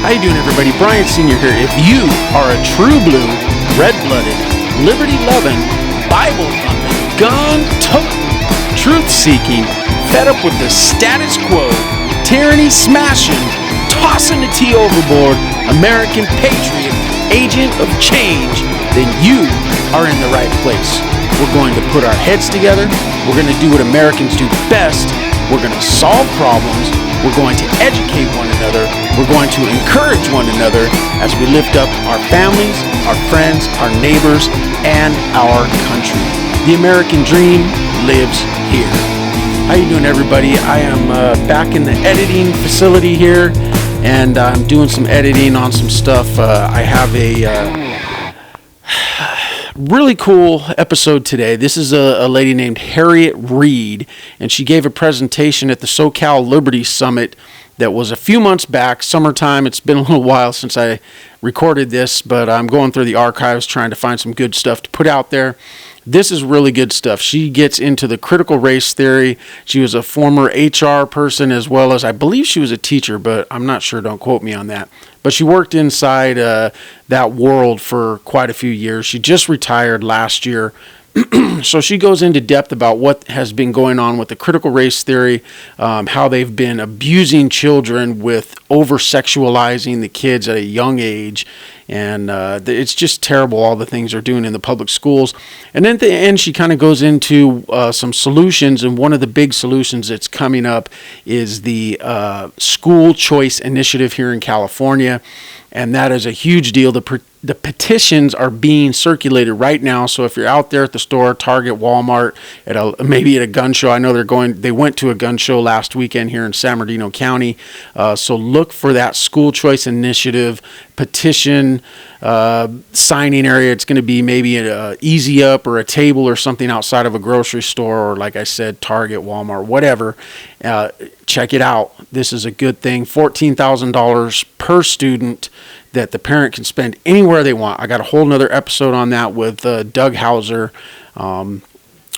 How you doing, everybody? Brian Sr. here. If you are a true blue, red-blooded, liberty-loving, Bible-thumping, gun-toting, truth-seeking, fed up with the status quo, tyranny-smashing, tossing the tea overboard, American patriot, agent of change, then you are in the right place. We're going to put our heads together. We're going to do what Americans do best. We're going to solve problems. We're going to educate one another. We're going to encourage one another as we lift up our families, our friends, our neighbors, and our country. The American dream lives here. How you doing, everybody? I am back in the editing facility here, and I'm doing some editing on some stuff. I have a really cool episode today. This is a lady named Harriette Reid, and she gave a presentation at the SoCal Liberty Summit that was a few months back, summertime. It's been a little while since I recorded this, but I'm going through the archives trying to find some good stuff to put out there. This is really good stuff. She gets into the critical race theory. She was a former HR person, as well as I believe she was a teacher, but I'm not sure. Don't quote me on that. But she worked inside that world for quite a few years. She just retired last year. So she goes into depth about what has been going on with the critical race theory, how they've been abusing children with over-sexualizing the kids at a young age. And it's just terrible, all the things they're doing in the public schools. And then at the end, she kind of goes into some solutions. And one of the big solutions that's coming up is the school choice initiative here in California. And that is a huge deal. The petitions are being circulated right now. So if you're out there at the store, Target, Walmart, maybe at a gun show, I know they went to a gun show last weekend here in San Bernardino County. So look for that school choice initiative petition signing area. It's going to be maybe an Easy Up or a table or something outside of a grocery store, or like I said, Target, Walmart, whatever. Check it out. This is a good thing. $14,000 per student that the parent can spend anywhere they want. I got a whole nother episode on that with Doug Hauser,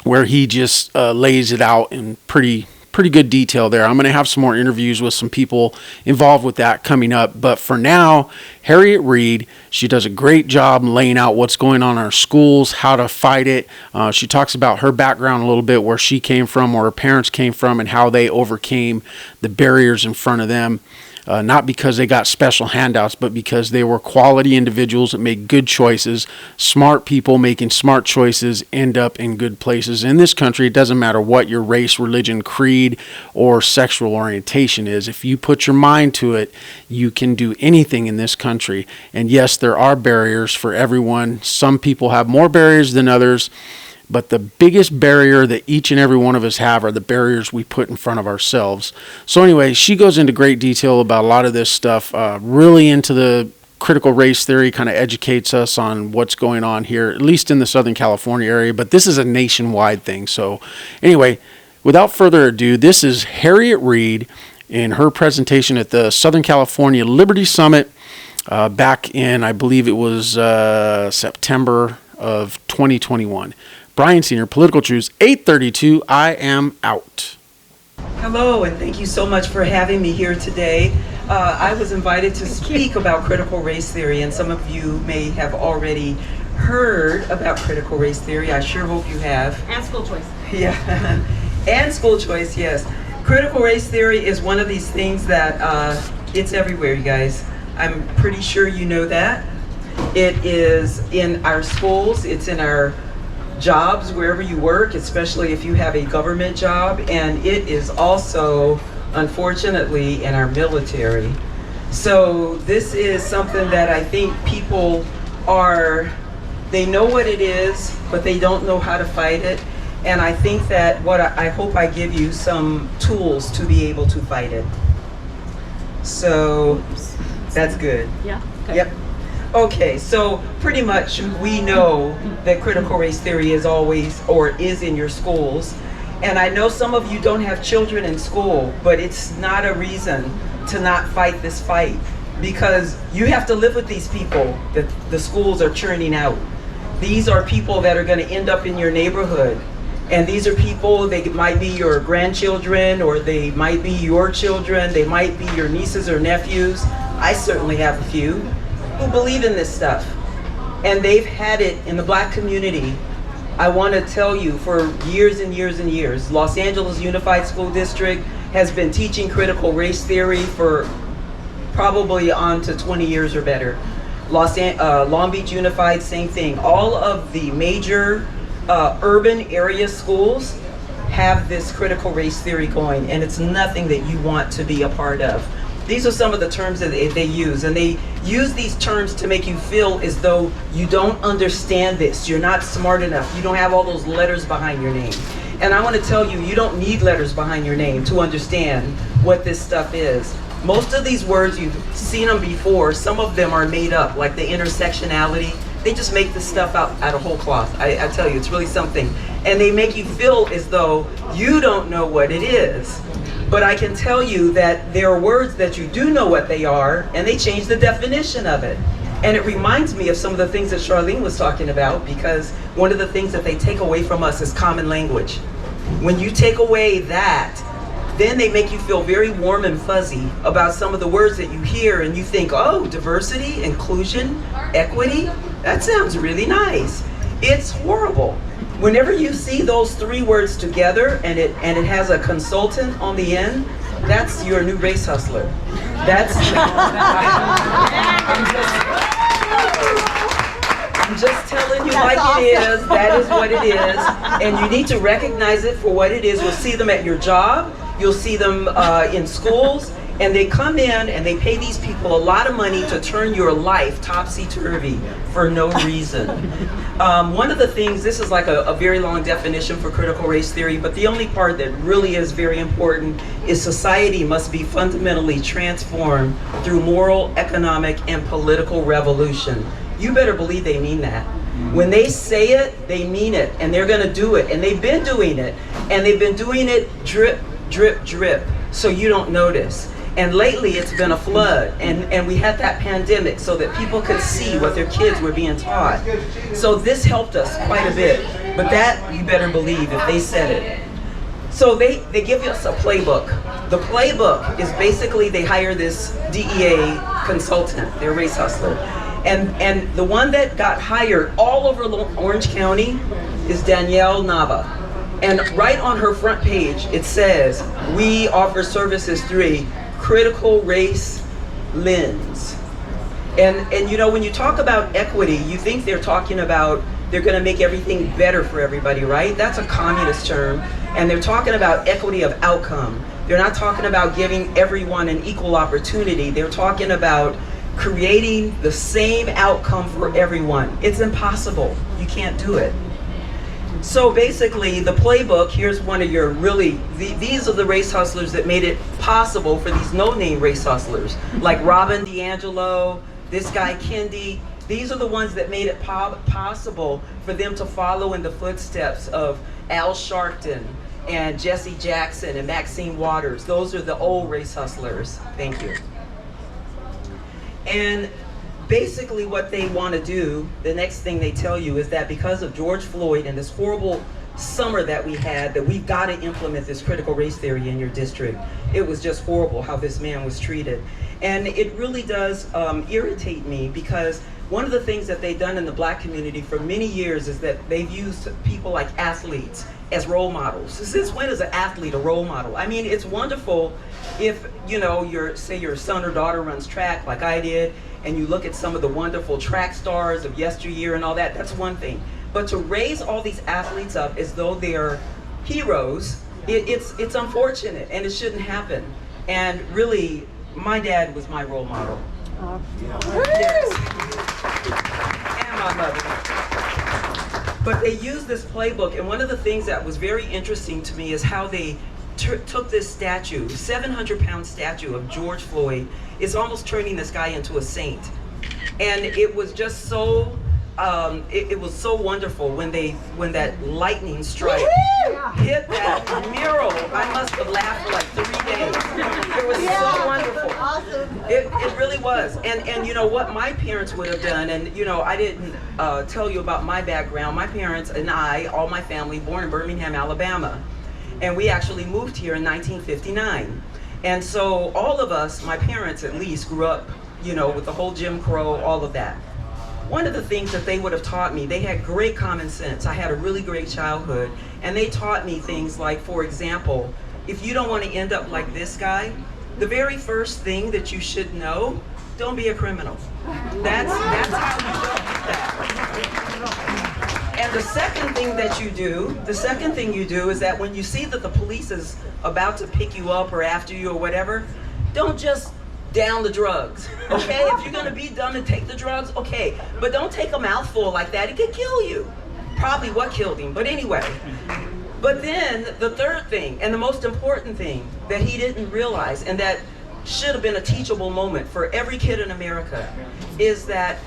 where he just lays it out in pretty good detail there. I'm going to have some more interviews with some people involved with that coming up. But for now, Harriette Reid, she does a great job laying out what's going on in our schools, how to fight it. She talks about her background a little bit, where she came from, where her parents came from, and how they overcame the barriers in front of them. Not because they got special handouts, but because they were quality individuals that made good choices. Smart people making smart choices end up in good places. In this country, it doesn't matter what your race, religion, creed, or sexual orientation is. If you put your mind to it, you can do anything in this country. And yes, there are barriers for everyone. Some people have more barriers than others. But the biggest barrier that each and every one of us have are the barriers we put in front of ourselves. So anyway, she goes into great detail about a lot of this stuff, really into the critical race theory, kind of educates us on what's going on here, at least in the Southern California area. But this is a nationwide thing. So anyway, without further ado, this is Harriette Reid in her presentation at the Southern California Liberty Summit back in, I believe it was September of 2021. Brian Sr., Political Truths, 832. I am out. Hello, and thank you so much for having me here today. I was invited to speak about critical race theory, and some of you may have already heard about critical race theory. I sure hope you have. And school choice. Yeah, and school choice, yes. Critical race theory is one of these things that it's everywhere, you guys. I'm pretty sure you know that. It is in our schools, it's in our jobs, wherever you work, especially if you have a government job, and it is also, unfortunately, in our military. So this is something that I think people they know what it is, but they don't know how to fight it. And I think that I hope I give you some tools to be able to fight it. So that's good. Yeah. Okay. Yep. Okay, so pretty much we know that critical race theory is always, or is in your schools. And I know some of you don't have children in school, but it's not a reason to not fight this fight, because you have to live with these people that the schools are churning out. These are people that are going to end up in your neighborhood. And these are people, they might be your grandchildren, or they might be your children, they might be your nieces or nephews. I certainly have a few, who believe in this stuff. And they've had it in the black community, I want to tell you, for years and years and years. Los Angeles Unified School District has been teaching critical race theory for probably on to 20 years or better. Long Beach Unified, same thing. All of the major urban area schools have this critical race theory going, and it's nothing that you want to be a part of. These are some of the terms that they use, and they use these terms to make you feel as though you don't understand this, you're not smart enough, you don't have all those letters behind your name. And I want to tell you, you don't need letters behind your name to understand what this stuff is. Most of these words, you've seen them before. Some of them are made up, like the intersectionality. They just make this stuff out of whole cloth. I tell you, it's really something. And they make you feel as though you don't know what it is. But I can tell you that there are words that you do know what they are, and they change the definition of it. And it reminds me of some of the things that Charlene was talking about, because one of the things that they take away from us is common language. When you take away that, then they make you feel very warm and fuzzy about some of the words that you hear, and you think, oh, diversity, inclusion, equity, that sounds really nice. It's horrible. Whenever you see those three words together and it has a consultant on the end, that's your new race hustler. That's I'm just telling you like it is. That is what it is. And you need to recognize it for what it is. You'll see them at your job. You'll see them in schools. And they come in and they pay these people a lot of money to turn your life topsy-turvy for no reason. One of the things, this is like a very long definition for critical race theory, but the only part that really is very important is society must be fundamentally transformed through moral, economic, and political revolution. You better believe they mean that. When they say it, they mean it, and they're going to do it, and they've been doing it, and they've been doing it drip, drip, drip, so you don't notice. And lately it's been a flood, and we had that pandemic so that people could see what their kids were being taught. So this helped us quite a bit, but that you better believe if they said it. So they give us a playbook. The playbook is basically they hire this DEA consultant, their race hustler. And the one that got hired all over Orange County is Danielle Nava. And right on her front page, it says, we offer services through a critical race lens. And you know, when you talk about equity, you think they're talking about they're going to make everything better for everybody, right? That's a communist term. And they're talking about equity of outcome. They're not talking about giving everyone an equal opportunity. They're talking about creating the same outcome for everyone. It's impossible. You can't do it. So basically, the playbook, here's one of your these are the race hustlers that made it possible for these no-name race hustlers, like Robin DiAngelo, this guy Kendi. These are the ones that made it possible for them to follow in the footsteps of Al Sharpton and Jesse Jackson and Maxine Waters. Those are the old race hustlers. Thank you. And basically what they want to do, the next thing they tell you is that because of George Floyd and this horrible summer that we had, that we've got to implement this critical race theory in your district. It was just horrible how this man was treated. And it really does irritate me, because one of the things that they've done in the black community for many years is that they've used people like athletes as role models. Since when is an athlete a role model? I mean, it's wonderful if, you know, say your son or daughter runs track like I did, and you look at some of the wonderful track stars of yesteryear and all that, that's one thing. But to raise all these athletes up as though they're heroes, it's unfortunate, and it shouldn't happen. And really, my dad was my role model. Yes. And my mother. But they used this playbook, and one of the things that was very interesting to me is how they took this statue, 700-pound statue of George Floyd. It's almost turning this guy into a saint. And it was just so, it was so wonderful when that lightning strike hit that mural. I must have laughed for like 3 days. It was so wonderful. Awesome. It really was. And you know what my parents would have done, and you know, I didn't tell you about my background. My parents and I, all my family, born in Birmingham, Alabama. And we actually moved here in 1959. And so all of us, my parents at least, grew up with the whole Jim Crow, all of that. One of the things that they would have taught me, they had great common sense. I had a really great childhood, and they taught me things like, for example, if you don't want to end up like this guy, the very first thing that you should know, don't be a criminal. That's how you don't do that. And the second thing you do is that when you see that the police is about to pick you up or after you or whatever, don't just down the drugs, okay? If you're gonna be dumb and take the drugs, okay, but don't take a mouthful like that, it could kill you. Probably what killed him, but anyway. But then the third thing, and the most important thing that he didn't realize, and that should have been a teachable moment for every kid in America, is that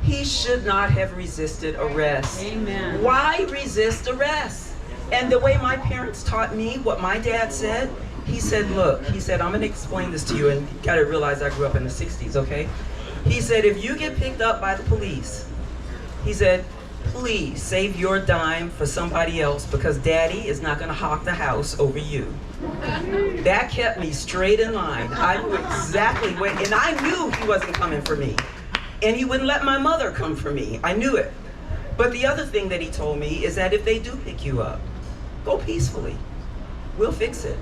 he should not have resisted arrest. Amen. Why resist arrest? And the way my parents taught me, what my dad said, he said, look, I'm gonna explain this to you, and you gotta realize I grew up in the 60s, okay? He said, if you get picked up by the police, he said, please save your dime for somebody else, because daddy is not gonna hawk the house over you. That kept me straight in line. I knew exactly when, and I knew he wasn't coming for me. And he wouldn't let my mother come for me. I knew it. But the other thing that he told me is that if they do pick you up, go peacefully. We'll fix it.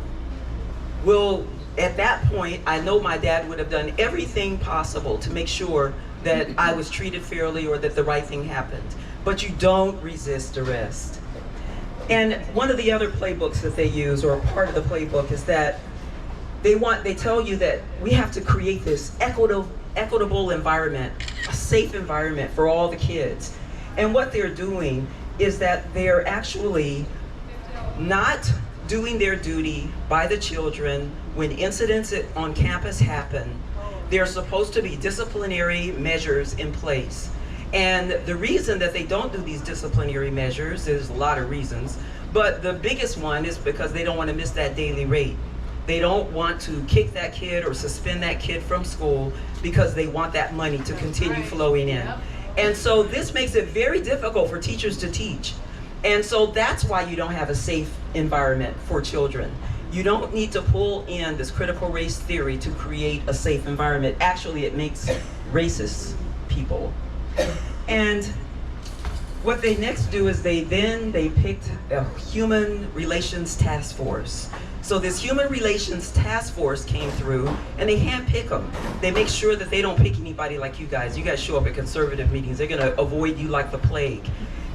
At that point, I know my dad would have done everything possible to make sure that I was treated fairly or that the right thing happened. But you don't resist arrest. And one of the other playbooks that they use, or part of the playbook, is that they tell you that we have to create this equitable environment, a safe environment for all the kids. And what they're doing is that they're actually not doing their duty by the children when incidents on campus happen. There are supposed to be disciplinary measures in place. And the reason that they don't do these disciplinary measures, there's a lot of reasons, but the biggest one is because they don't want to miss that daily rate. They don't want to kick that kid or suspend that kid from school because they want that money to continue flowing in. And so this makes it very difficult for teachers to teach. And so that's why you don't have a safe environment for children. You don't need to pull in this critical race theory to create a safe environment. Actually, it makes racist people. And what they next do is they picked a human relations task force. So this human relations task force came through, and they handpick them. They make sure that they don't pick anybody like you guys. You guys show up at conservative meetings, they're gonna avoid you like the plague.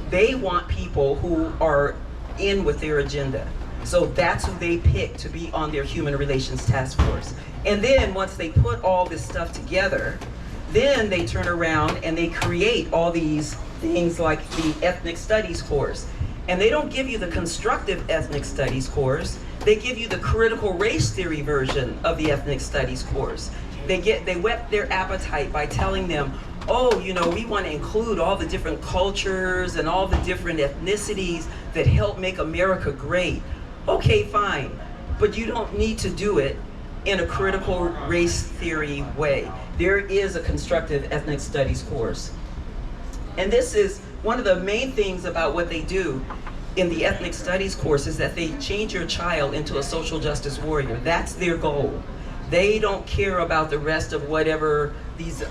They want people who are in with their agenda. So that's who they pick to be on their human relations task force. And then once they put all this stuff together, then they turn around and they create all these things like the ethnic studies course. And they don't give you the constructive ethnic studies course, they give you the critical race theory version of the ethnic studies course. They whet their appetite by telling them, oh, we want to include all the different cultures and all the different ethnicities that help make America great. Okay, fine, but you don't need to do it in a critical race theory way. There is a constructive ethnic studies course. And this is one of the main things about what they do in the ethnic studies course, is that they change your child into a social justice warrior. That's their goal. They don't care about the rest of whatever these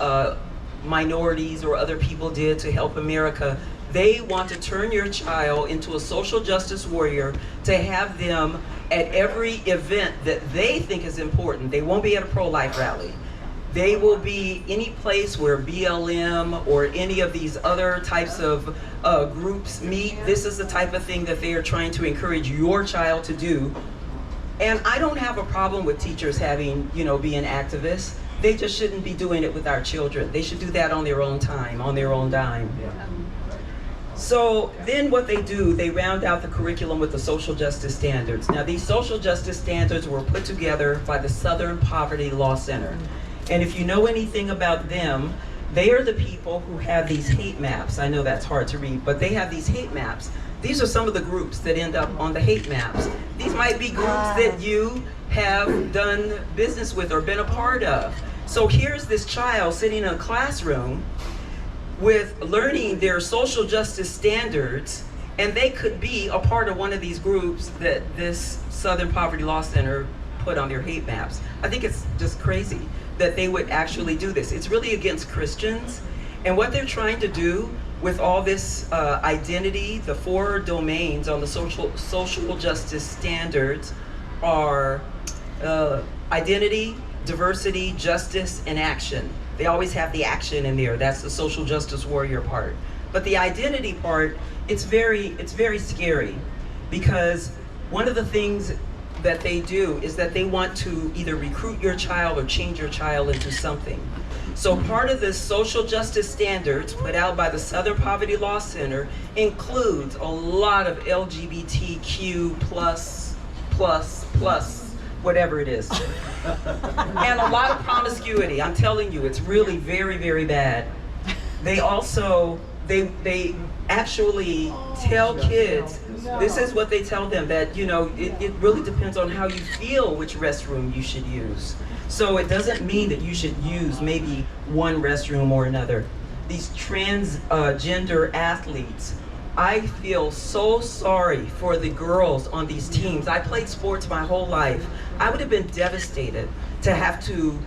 minorities or other people did to help America. They want to turn your child into a social justice warrior, to have them at every event that they think is important. They won't be at a pro-life rally. They will be any place where BLM or any of these other types of groups meet. This is the type of thing that they are trying to encourage your child to do. And I don't have a problem with teachers having, being activists. They just shouldn't be doing it with our children. They should do that on their own time, on their own dime. Yeah. So then what they do, they round out the curriculum with the social justice standards. Now these social justice standards were put together by the Southern Poverty Law Center. And if you know anything about them, they are the people who have these hate maps. I know that's hard to read, but they have these hate maps. These are some of the groups that end up on the hate maps. These might be groups that you have done business with or been a part of. So here's this child sitting in a classroom with learning their social justice standards, and they could be a part of one of these groups that this Southern Poverty Law Center put on their hate maps. I think it's just crazy that they would actually do this. It's really against Christians. And what they're trying to do with all this identity, the 4 domains on the social justice standards are identity, diversity, justice, and action. They always have the action in there. That's the social justice warrior part. But the identity part, it's very scary, because one of the things that they do is that they want to either recruit your child or change your child into something. So part of the social justice standards put out by the Southern Poverty Law Center includes a lot of LGBTQ plus, whatever it is. And a lot of promiscuity. I'm telling you, it's really very, very bad. They also, they actually tell kids, this is what they tell them, that, you know, it really depends on how you feel which restroom you should use. So it doesn't mean that you should use maybe one restroom or another. These transgender athletes, I feel so sorry for the girls on these teams. I played sports my whole life. I would have been devastated to have to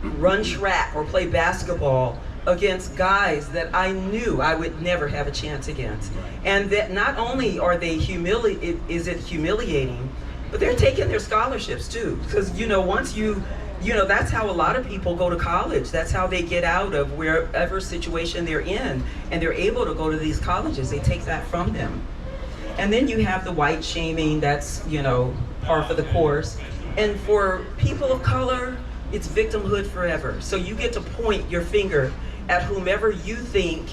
run track or play basketball against guys that I knew I would never have a chance against. And that not only are they humiliating, but they're taking their scholarships too. Because, you know, once you know, that's how a lot of people go to college. That's how they get out of wherever situation they're in, and they're able to go to these colleges. They take that from them. And then you have the white shaming, that's, you know, par for the course. And for people of color, it's victimhood forever. So you get to point your finger at whomever you think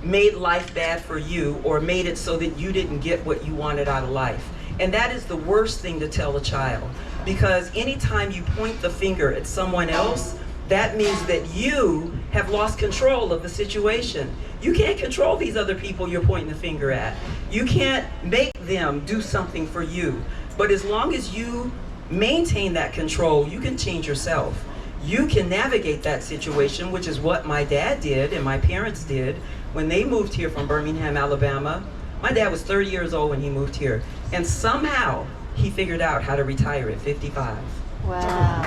made life bad for you, or made it so that you didn't get what you wanted out of life. And that is the worst thing to tell a child, because anytime you point the finger at someone else, that means that you have lost control of the situation. You can't control these other people you're pointing the finger at. You can't make them do something for you. But as long as you maintain that control, you can change yourself. You can navigate that situation, which is what my dad did and my parents did when they moved here from Birmingham, Alabama. My dad was 30 years old when he moved here, and somehow he figured out how to retire at 55. Wow.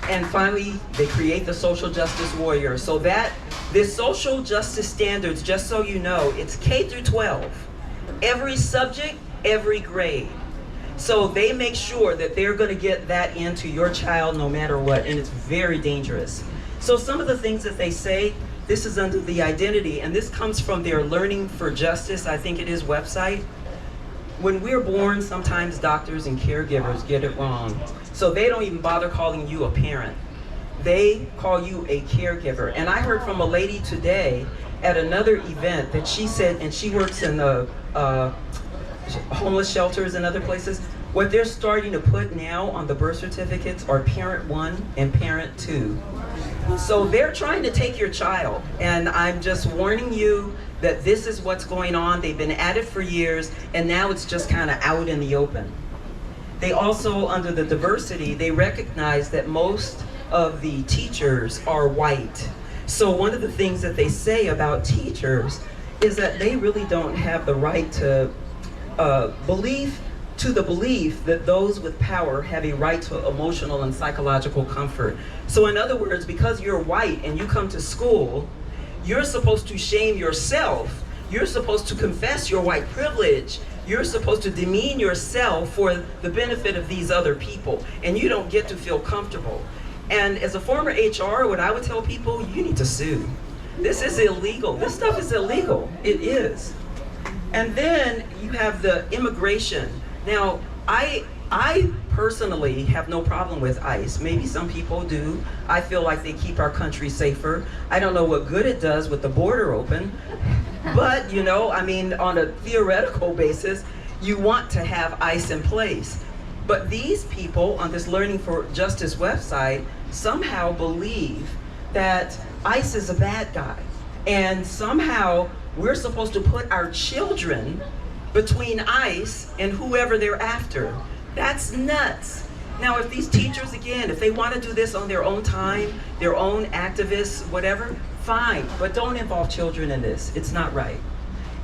And finally, they create the social justice warrior. So that this social justice standards, just so you know, it's K through 12. Every subject, every grade. So they make sure that they're going to get that into your child no matter what, and it's very dangerous. So some of the things that they say, this is under the identity, and this comes from their Learning for Justice, I think it is, website. When we're born, sometimes doctors and caregivers get it wrong. So they don't even bother calling you a parent. They call you a caregiver. And I heard from a lady today at another event that she said, and she works in the homeless shelters and other places, what they're starting to put now on the birth certificates are parent 1 and parent 2. So they're trying to take your child, and I'm just warning you that this is what's going on. They've been at it for years, and now it's just kind of out in the open. They also, under the diversity, they recognize that most of the teachers are white. So one of the things that they say about teachers is that they really don't have the right to believe that those with power have a right to emotional and psychological comfort. So in other words, because you're white and you come to school, you're supposed to shame yourself. You're supposed to confess your white privilege. You're supposed to demean yourself for the benefit of these other people, and you don't get to feel comfortable. And as a former HR, what I would tell people, you need to sue. This is illegal. This stuff is illegal. It is. And then you have the immigration. Now, I personally have no problem with ICE. Maybe some people do. I feel like they keep our country safer. I don't know what good it does with the border open. But, you know, I mean, on a theoretical basis, you want to have ICE in place. But these people on this Learning for Justice website somehow believe that ICE is a bad guy. And somehow we're supposed to put our children between ICE and whoever they're after. That's nuts. Now, if these teachers, again, if they want to do this on their own time, their own activists, whatever, fine. But don't involve children in this. It's not right.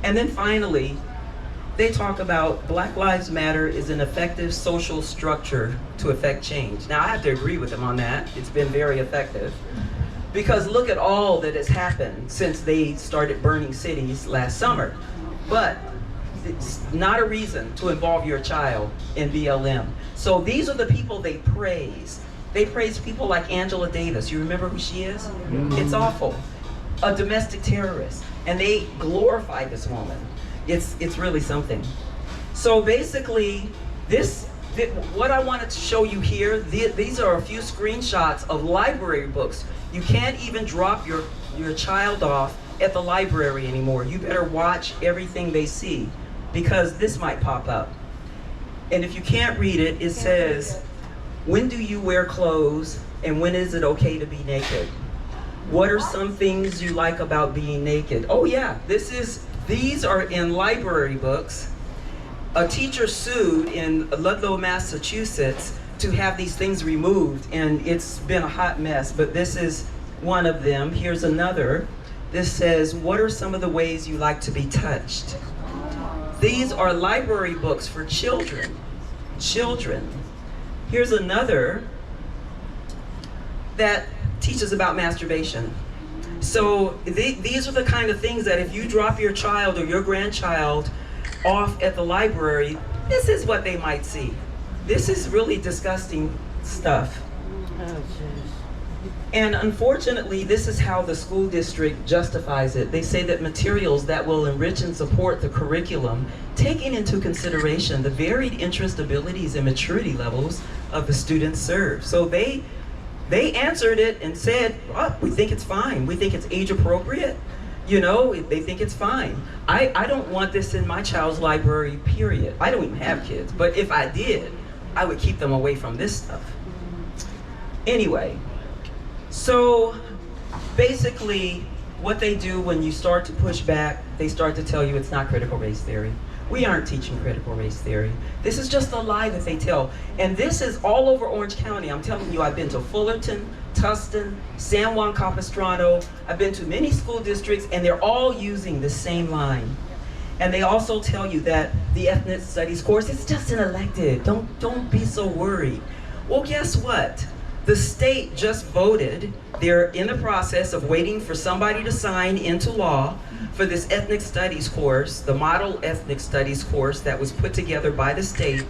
And then finally, they talk about Black Lives Matter is an effective social structure to effect change. Now, I have to agree with them on that. It's been very effective. Because look at all that has happened since they started burning cities last summer. But it's not a reason to involve your child in BLM. So these are the people they praise. They praise people like Angela Davis. You remember who she is? It's awful. A domestic terrorist. And they glorify this woman. It's really something. So basically, what I wanted to show you here, these are a few screenshots of library books. You can't even drop your child off at the library anymore. You better watch everything they see, because this might pop up. And if you can't read it, it says, when do you wear clothes and when is it okay to be naked? What are some things you like about being naked? Oh yeah, these are in library books. A teacher sued in Ludlow, Massachusetts to have these things removed, and it's been a hot mess, but this is one of them. Here's another. This says, what are some of the ways you like to be touched? These are library books for children. Children. Here's another that teaches about masturbation. So these are the kind of things that if you drop your child or your grandchild off at the library, this is what they might see. This is really disgusting stuff. And unfortunately, this is how the school district justifies it. They say that materials that will enrich and support the curriculum, taking into consideration the varied interest, abilities, and maturity levels of the students served. So they answered it and said, oh, we think it's fine. We think it's age appropriate. You know, they think it's fine. I don't want this in my child's library, period. I don't even have kids, but if I did, I would keep them away from this stuff. Anyway, so basically what they do when you start to push back, they start to tell you it's not critical race theory. We aren't teaching critical race theory. This is just a lie that they tell. And this is all over Orange County. I'm telling you, I've been to Fullerton, Tustin, San Juan Capistrano. I've been to many school districts, and they're all using the same line. And they also tell you that the ethnic studies course, it's just an elective. Don't be so worried. Well, guess what? The state just voted. They're in the process of waiting for somebody to sign into law for this ethnic studies course, the model ethnic studies course that was put together by the state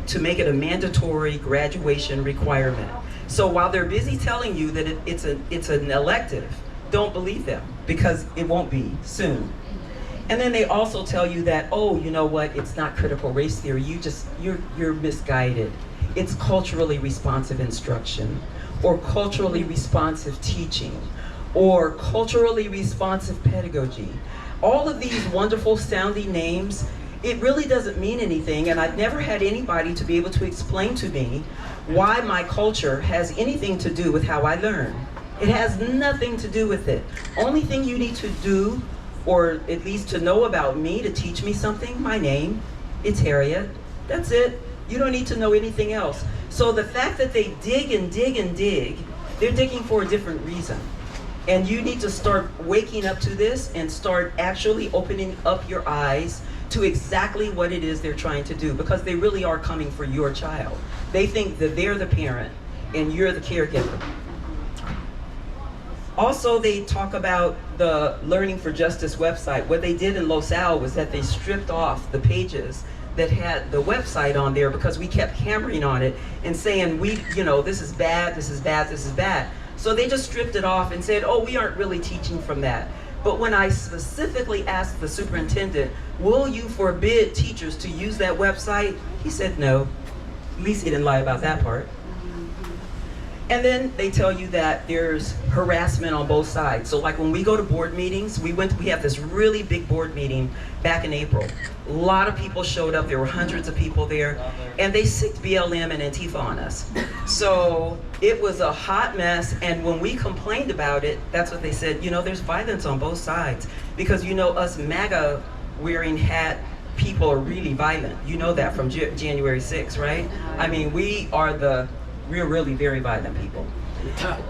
to make it a mandatory graduation requirement. So while they're busy telling you that it's an elective, don't believe them, because it won't be soon. And then they also tell you that, oh, you know what, it's not critical race theory, you're misguided. It's culturally responsive instruction, or culturally responsive teaching, or culturally responsive pedagogy. All of these wonderful sounding names, it really doesn't mean anything, and I've never had anybody to be able to explain to me why my culture has anything to do with how I learn. It has nothing to do with it. Only thing you need to do, or at least to know about me, to teach me something, my name, it's Harriet. That's it. You don't need to know anything else. So the fact that they dig and dig and dig, they're digging for a different reason. And you need to start waking up to this and start actually opening up your eyes to exactly what it is they're trying to do, because they really are coming for your child. They think that they're the parent and you're the caregiver. Also, they talk about the Learning for Justice website. What they did in Los Al was that they stripped off the pages that had the website on there, because we kept hammering on it and saying, this is bad, this is bad, this is bad. So they just stripped it off and said, oh, we aren't really teaching from that. But when I specifically asked the superintendent, will you forbid teachers to use that website? He said no. At least he didn't lie about that part. And then they tell you that there's harassment on both sides. So like when we go to board meetings, we have this really big board meeting back in April. A lot of people showed up. There were hundreds of people there, and they sicked BLM and Antifa on us. So it was a hot mess, and when we complained about it, that's what they said, there's violence on both sides, because us MAGA wearing hat people are really violent. You know that from January 6th, right? I mean, we're really very violent people.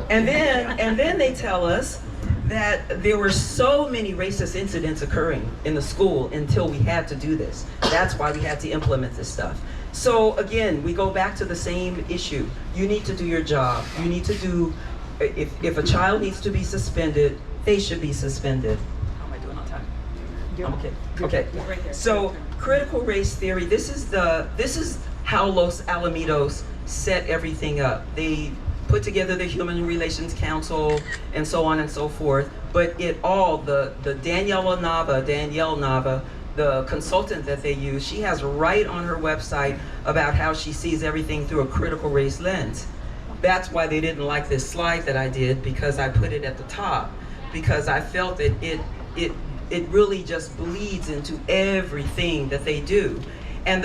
And then they tell us that there were so many racist incidents occurring in the school until we had to do this. That's why we had to implement this stuff. So again, we go back to the same issue. You need to do your job. You need to do, if a child needs to be suspended, they should be suspended. How am I doing on time? I'm okay. Okay. So critical race theory, this is how Los Alamitos set everything up. They put together the Human Relations Council and so on and so forth. But it all, the Danielle Nava, the consultant that they use, she has right on her website about how she sees everything through a critical race lens. That's why they didn't like this slide that I did, because I put it at the top, because I felt that it really just bleeds into everything that they do. And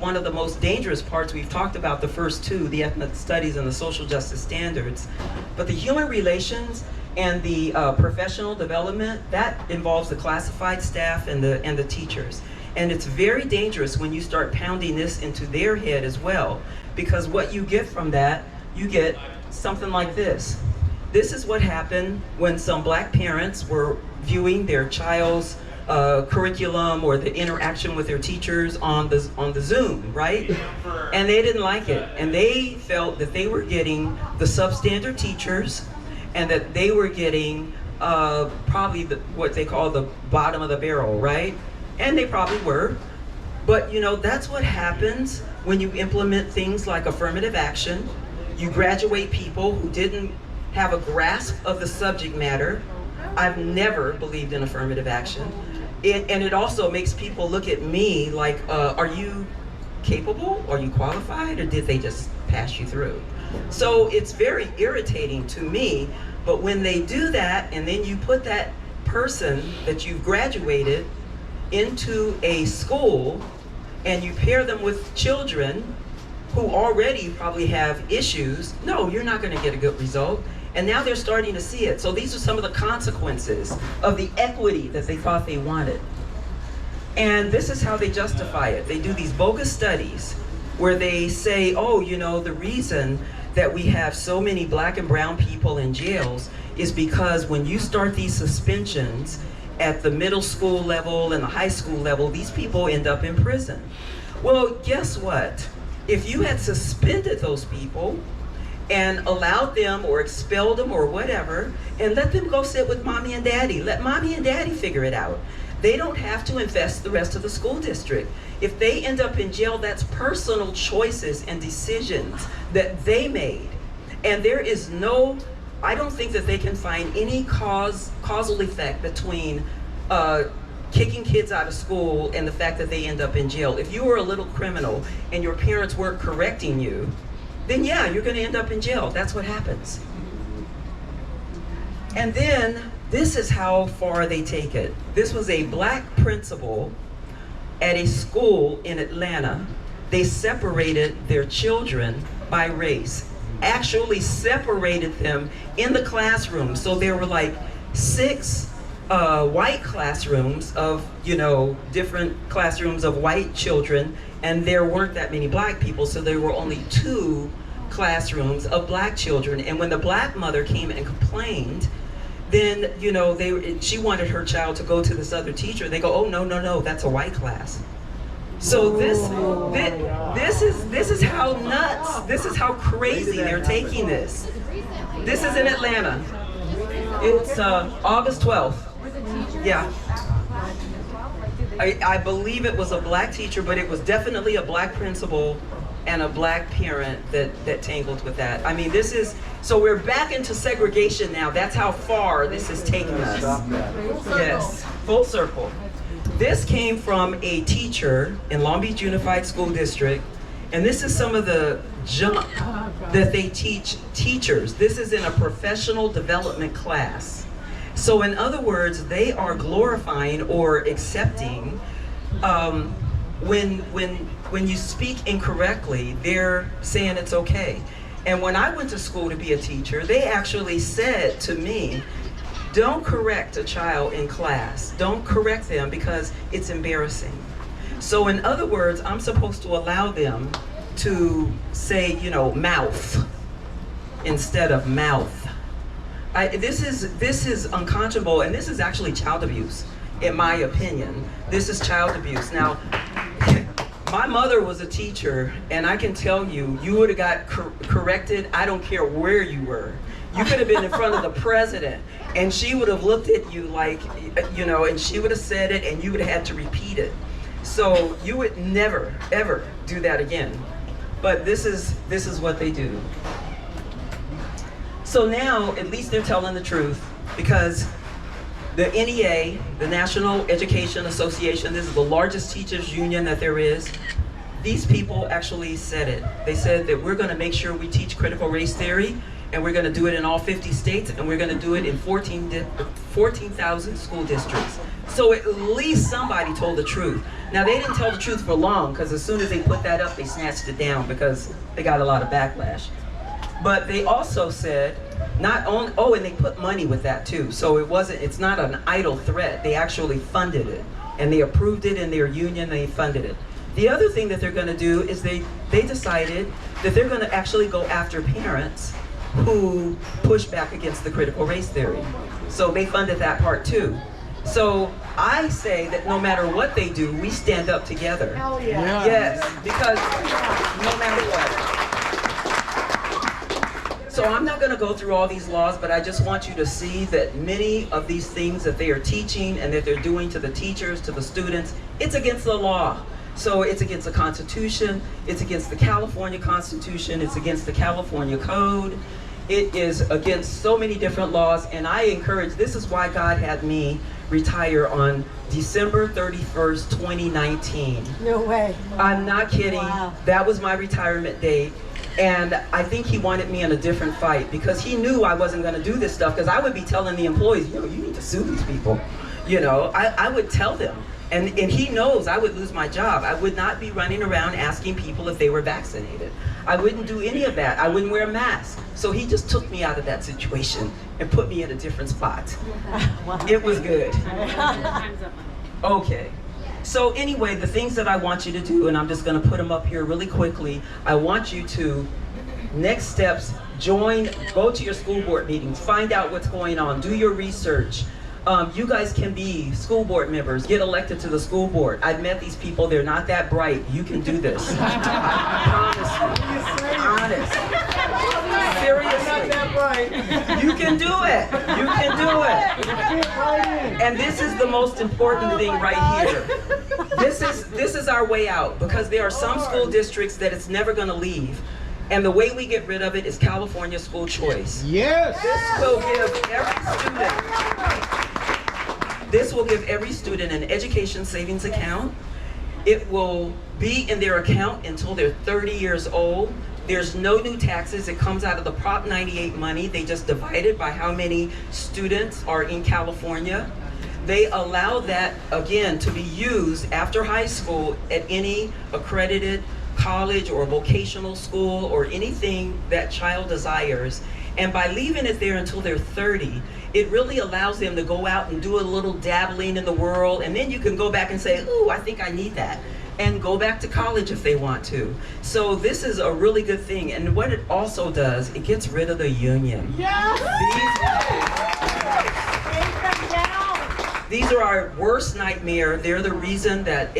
one of the most dangerous parts, we've talked about the first two, the ethnic studies and the social justice standards, but the human relations and the professional development, that involves the classified staff and the teachers. And it's very dangerous when you start pounding this into their head as well, because what you get from that, you get something like this. This is what happened when some black parents were viewing their child's curriculum or the interaction with their teachers on the Zoom, right? And they didn't like it, and they felt that they were getting the substandard teachers, and that they were getting probably what they call the bottom of the barrel, right? And they probably were, but that's what happens when you implement things like affirmative action. You graduate people who didn't have a grasp of the subject matter. I've never believed in affirmative action. And it also makes people look at me like, are you capable? Are you qualified? Or did they just pass you through? So it's very irritating to me, but when they do that, and then you put that person that you've graduated into a school, and you pair them with children who already probably have issues, no, you're not gonna get a good result. And now they're starting to see it. So these are some of the consequences of the equity that they thought they wanted. And this is how they justify it. They do these bogus studies where they say, oh, the reason that we have so many black and brown people in jails is because when you start these suspensions at the middle school level and the high school level, these people end up in prison. Well, guess what? If you had suspended those people and allowed them or expelled them or whatever, and let them go sit with mommy and daddy. Let mommy and daddy figure it out. They don't have to invest the rest of the school district. If they end up in jail, that's personal choices and decisions that they made. And there is I don't think that they can find any causal effect between kicking kids out of school and the fact that they end up in jail. If you were a little criminal and your parents weren't correcting you, then yeah, you're gonna end up in jail. That's what happens. And then this is how far they take it. This was a black principal at a school in Atlanta. They separated their children by race, actually separated them in the classroom. So there were like 6 white classrooms of, different classrooms of white children, and there weren't that many black people, so there were only 2 classrooms of black children. And when the black mother came and complained, then she wanted her child to go to this other teacher. They go, oh no, that's a white class. So this is how nuts, this is how crazy they're taking this. This is in Atlanta. It's August 12th. Yeah. I believe it was a black teacher, but it was definitely a black principal and a black parent that tangled with that. I mean, so we're back into segregation now. That's how far this is taking us. Yes, full circle. This came from a teacher in Long Beach Unified School District, and this is some of the junk that they teach teachers. This is in a professional development class. So in other words, they are glorifying or accepting when you speak incorrectly, they're saying it's okay. And when I went to school to be a teacher, they actually said to me, don't correct a child in class. Don't correct them because it's embarrassing. So in other words, I'm supposed to allow them to say, mouth instead of mouth. This is unconscionable, and this is actually child abuse, in my opinion. This is child abuse. Now, my mother was a teacher, and I can tell you, you would have got corrected. I don't care where you were. You could have been in front of the president, and she would have looked at you like, and she would have said it, and you would have had to repeat it. So you would never, ever do that again. But this is what they do. So now, at least they're telling the truth, because the NEA, the National Education Association, this is the largest teachers union that there is. These people actually said it. They said that we're going to make sure we teach critical race theory, and we're going to do it in all 50 states, and we're going to do it in 14,000 school districts. So at least somebody told the truth. Now, they didn't tell the truth for long, because as soon as they put that up, they snatched it down because they got a lot of backlash. But they also said, and they put money with that too. So it's not an idle threat. They actually funded it, and they approved it in their union. They funded it. The other thing that they're going to do is they decided that they're going to actually go after parents who push back against the critical race theory. So they funded that part too. So I say that no matter what they do, we stand up together. Hell yeah. Yes, because no matter what. So I'm not going to go through all these laws, but I just want you to see that many of these things that they are teaching and that they're doing to the teachers, to the students, it's against the law. So it's against the Constitution, it's against the California Constitution, it's against the California Code. It is against so many different laws, and I encourage, this is why God had me retire on December 31st, 2019. No way. I'm not kidding. Wow. That was my retirement date. And I think he wanted me in a different fight, because he knew I wasn't going to do this stuff, because I would be telling the employees, you need to sue these people. I would tell them. And he knows I would lose my job. I would not be running around asking people if they were vaccinated. I wouldn't do any of that. I wouldn't wear a mask. So he just took me out of that situation and put me in a different spot. Wow. It was good. Okay. So anyway, the things that I want you to do, and I'm just going to put them up here really quickly. I want you to, next steps, go to your school board meetings, find out what's going on, do your research. You guys can be school board members, get elected to the school board. I've met these people, they're not that bright. You can do this. I promise you. Honest. Seriously. You can do it. You can do it. And this is the most important thing right here. This is our way out, because there are some school districts that it's never going to leave. And the way we get rid of it is California school choice. Yes. This will give every student an education savings account. It will be in their account until they're 30 years old. There's no new taxes. It comes out of the Prop 98 money. They just divide it by how many students are in California. They allow that, again, to be used after high school at any accredited college or vocational school or anything that child desires. And by leaving it there until they're 30, it really allows them to go out and do a little dabbling in the world, and then you can go back and say, ooh, I think I need that, and go back to college if they want to. So this is a really good thing. And what it also does, it gets rid of the union. These are our worst nightmare. They're the reason that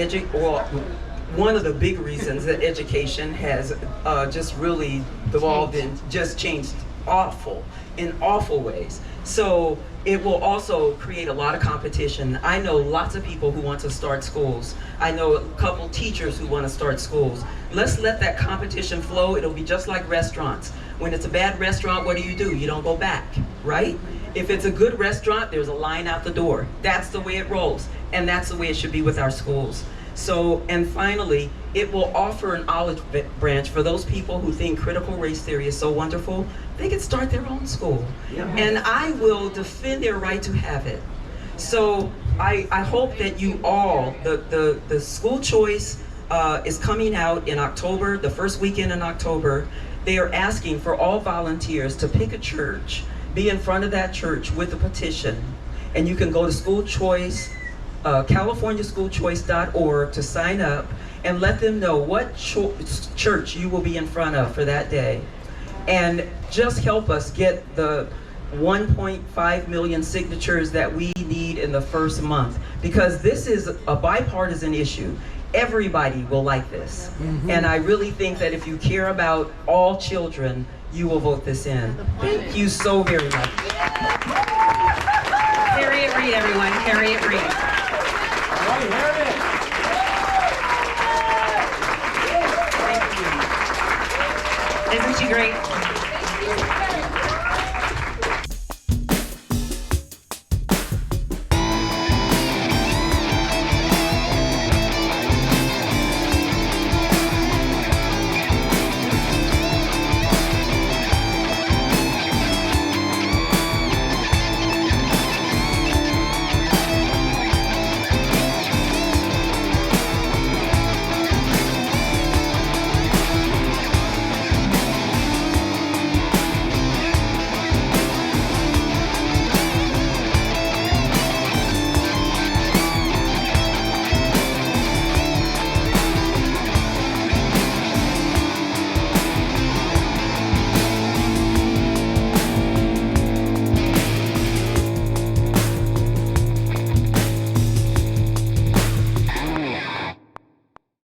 one of the big reasons that education has just really devolved and just changed in awful ways. So it will also create a lot of competition. I know lots of people who want to start schools. I know a couple teachers who want to start schools. Let's let that competition flow. It'll be just like restaurants. When it's a bad restaurant, what do? You don't go back, right? If it's a good restaurant, there's a line out the door. That's the way it rolls. And that's the way it should be with our schools. So, and finally, it will offer an olive branch for those people who think critical race theory is so wonderful. They can start their own school. Yeah. And I will defend their right to have it. So I hope that you all, the school choice is coming out in October, the first weekend in October. They are asking for all volunteers to pick a church, be in front of that church with a petition. And you can go to school choice, californiaschoolchoice.org to sign up and let them know what church you will be in front of for that day. And just help us get the 1.5 million signatures that we need in the first month, because this is a bipartisan issue. Everybody will like this. And I really think that if you care about all children, you will vote this in. Thank you so very much. Harriet Reid, everyone. Harriet Reid. Isn't she great?